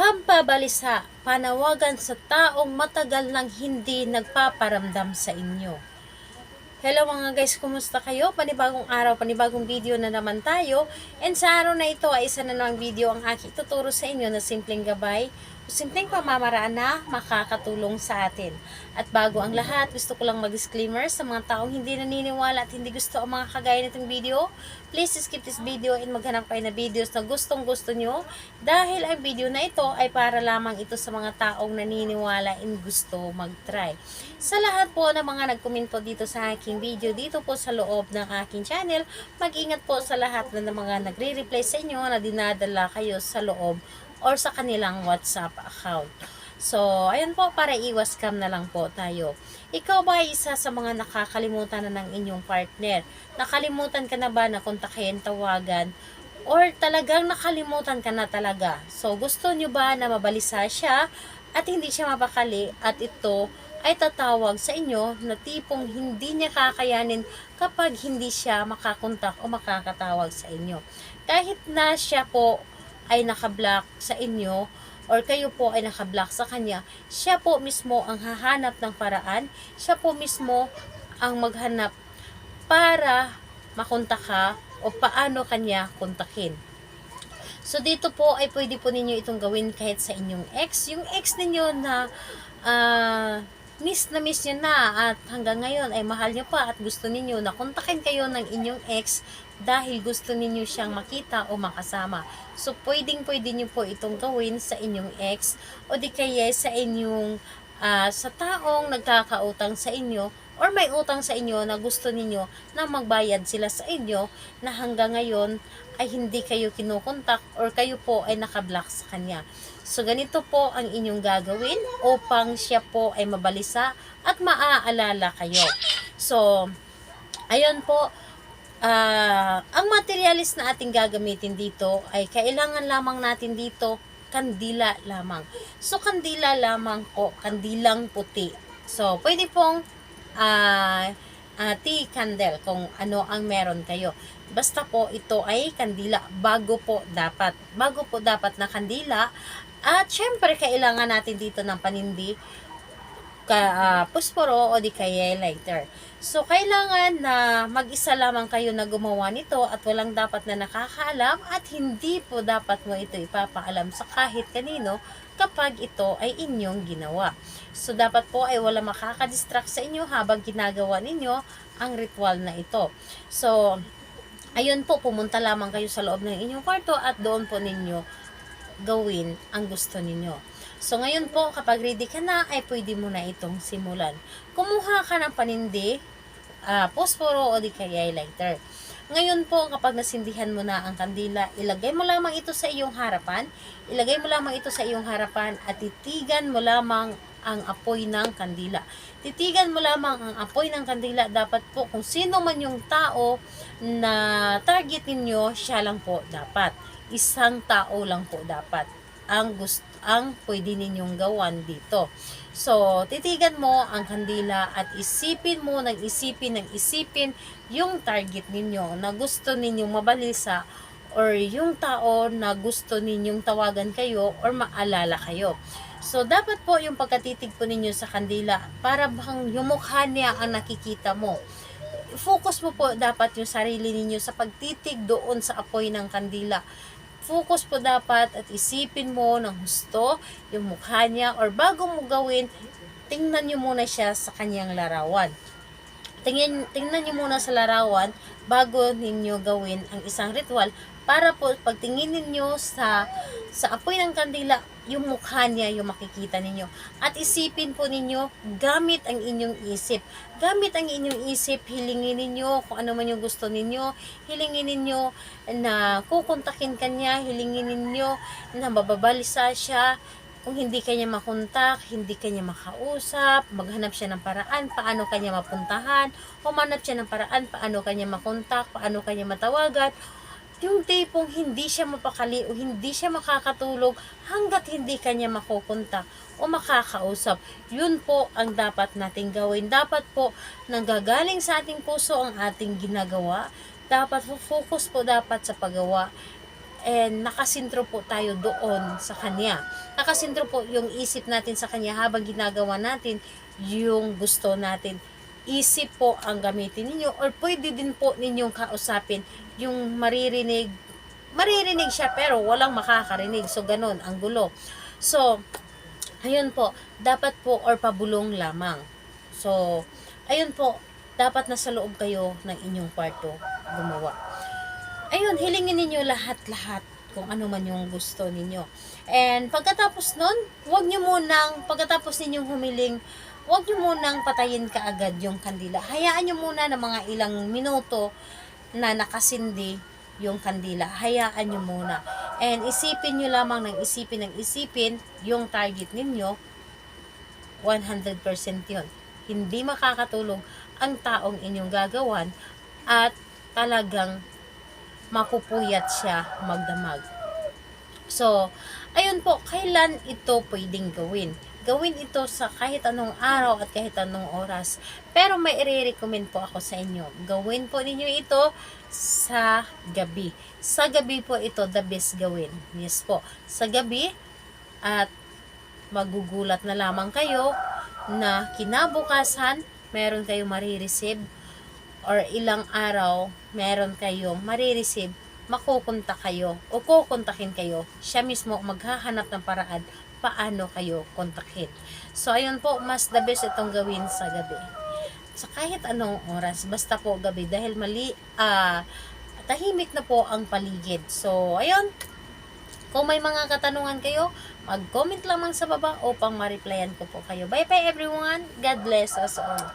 Pambabalisa, panawagan sa taong matagal nang hindi nagpaparamdam sa inyo. Hello mga guys, kumusta kayo? Panibagong araw, panibagong video na naman tayo. And sa araw na ito ay isa na namang video ang aking tuturo sa inyo na simpleng gabay o simpleng pamamaraan na makakatulong sa atin. At bago ang lahat, gusto ko lang mag-disclaimer sa mga taong hindi naniniwala at hindi gusto ang mga kagaya nitong video. Please skip this video and maghanap kayo na videos na gustong gusto nyo dahil ang video na ito ay para lamang ito sa mga taong naniniwala and gusto mag-try. Sa lahat po ng mga nag-comment dito sa aking video, dito po sa loob ng aking channel, mag-ingat po sa lahat ng mga nagre-reply sa inyo na dinadala kayo sa loob or sa kanilang WhatsApp account. So, ayun po, para iwas scam na lang po tayo. Ikaw ba ay isa sa mga nakakalimutan na ng inyong partner? Nakalimutan ka na ba na kontakin, tawagan, or talagang nakalimutan ka na talaga? So, gusto nyo ba na mabalisa siya at hindi siya mapakali at ito ay tatawag sa inyo na tipong hindi niya kakayanin kapag hindi siya makakontak o makakatawag sa inyo? Kahit na siya po ay nakablock sa inyo or kayo po ay nakablock sa kanya, siya po mismo ang hahanap ng paraan, siya po mismo ang maghanap para makontak ka o paano kanya kontakin. So dito po ay pwede po ninyo itong gawin kahit sa inyong ex, yung ex ninyo na miss nyo na at hanggang ngayon ay mahal nyo pa at gusto ninyo na kontakin kayo ng inyong ex dahil gusto ninyo siyang makita o makasama. So pwede nyo po itong gawin sa inyong ex o di kaya sa inyong sa taong nagkakautang sa inyo or may utang sa inyo na gusto ninyo na magbayad sila sa inyo na hanggang ngayon ay hindi kayo kinukontak or kayo po ay nakablock sa kanya. So ganito po ang inyong gagawin upang siya po ay mabalisa at maaalala kayo. So ayun po, ang materialis na ating gagamitin dito ay kailangan lamang natin dito kandila lamang. So kandila lamang po, kandilang puti. So pwede pong tea candle kung ano ang meron kayo. Basta po ito ay kandila, bago po dapat na kandila. At syempre kailangan natin dito ng panindi, pusporo o di kaya lighter. So kailangan na mag-isa lamang kayo na gumawa nito at walang dapat na nakakaalam at hindi po dapat mo ito ipapaalam sa kahit kanino kapag ito ay inyong ginawa. So dapat po ay wala makakadistract sa inyo habang ginagawa ninyo ang ritual na ito. So ayun po, pumunta lamang kayo sa loob ng inyong kwarto at doon po ninyo gawin ang gusto ninyo. So ngayon po, kapag ready ka na, ay pwede mo na itong simulan. Kumuha ka ng panindi, posporo o di kaya lighter. Ngayon po, kapag nasindihan mo na ang kandila, ilagay mo lamang ito sa iyong harapan. Ilagay mo lamang ito sa iyong harapan at titigan mo lamang ang apoy ng kandila. Titigan mo lamang ang apoy ng kandila. Dapat po, kung sino man yung tao na target ninyo, siya lang po dapat. Isang tao lang po dapat ang pwede ninyong gawan dito. So, titigan mo ang kandila at isipin yung target ninyo na gusto ninyong mabalisa or yung tao na gusto ninyong tawagan kayo or maalala kayo. So, dapat po yung pagkatitig po ninyo sa kandila, para bang yung mukha niya ang nakikita mo. Focus mo po dapat yung sarili ninyo sa pagtitig doon sa apoy ng kandila. Focus po dapat at isipin mo ng husto yung mukha niya or bago mo gawin, tingnan nyo muna siya sa kanyang larawan. Tingnan nyo muna sa larawan bago ninyo gawin ang isang ritual para po pagtingin ninyo sa apoy ng kandila, yung mukha niya yung makikita ninyo. At isipin po ninyo gamit ang inyong isip. Gamit ang inyong isip, hilingin ninyo kung ano man yung gusto ninyo. Hilingin ninyo na kukontakin kanya, hilingin ninyo na mababalisa siya. Kung hindi kanya makontak, hindi kanya makausap, maghanap siya ng paraan paano kanya mapuntahan, humanap siya ng paraan paano kanya makontak, paano kanya matawagan. Yung tipong hindi siya mapakali o hindi siya makakatulog hanggat hindi kanya makukontak o makakausap. Yun po ang dapat nating gawin. Dapat po nanggagaling sa ating puso ang ating ginagawa. Dapat focus po dapat sa paggawa. and nakasintro po tayo doon sa Kanya. Nakasintro po yung isip natin sa Kanya habang ginagawa natin yung gusto natin. Isip po ang gamitin ninyo, or pwede din po ninyong kausapin yung maririnig siya pero walang makakarinig. So, ganun, ang gulo. So, ayun po, dapat po, or pabulong lamang. So, ayun po, dapat nasa loob kayo ng inyong kwarto gumawa. Ayun, hilingin ninyo lahat-lahat kung ano man yung gusto ninyo. And pagkatapos nun, pagkatapos ninyong humiling, huwag nyo munang patayin kaagad yung kandila. Hayaan nyo muna ng mga ilang minuto na nakasindi yung kandila. Hayaan nyo muna. And isipin nyo lamang ng isipin yung target ninyo, 100% yun. Hindi makakatulong ang taong inyong gagawan at talagang mapupuyat siya magdamag. So, ayun po, kailan ito pwedeng gawin? Gawin ito sa kahit anong araw at kahit anong oras. Pero may i-recommend po ako sa inyo. Gawin po ninyo ito sa gabi. Sa gabi po ito the best gawin. Yes po, sa gabi, at magugulat na lamang kayo na kinabukasan meron kayong marireceive, or ilang araw meron kayong marireceive, makukontak kayo o kukontakin kayo. Siya mismo maghahanap ng paraan paano kayo kontakin. So, ayun po, mas the best itong gawin sa gabi. Sa kahit anong oras, basta po gabi, dahil tahimik na po ang paligid. So, ayun, kung may mga katanungan kayo, mag-comment lamang sa baba upang ma-replyan ko po kayo. Bye bye everyone. God bless us all.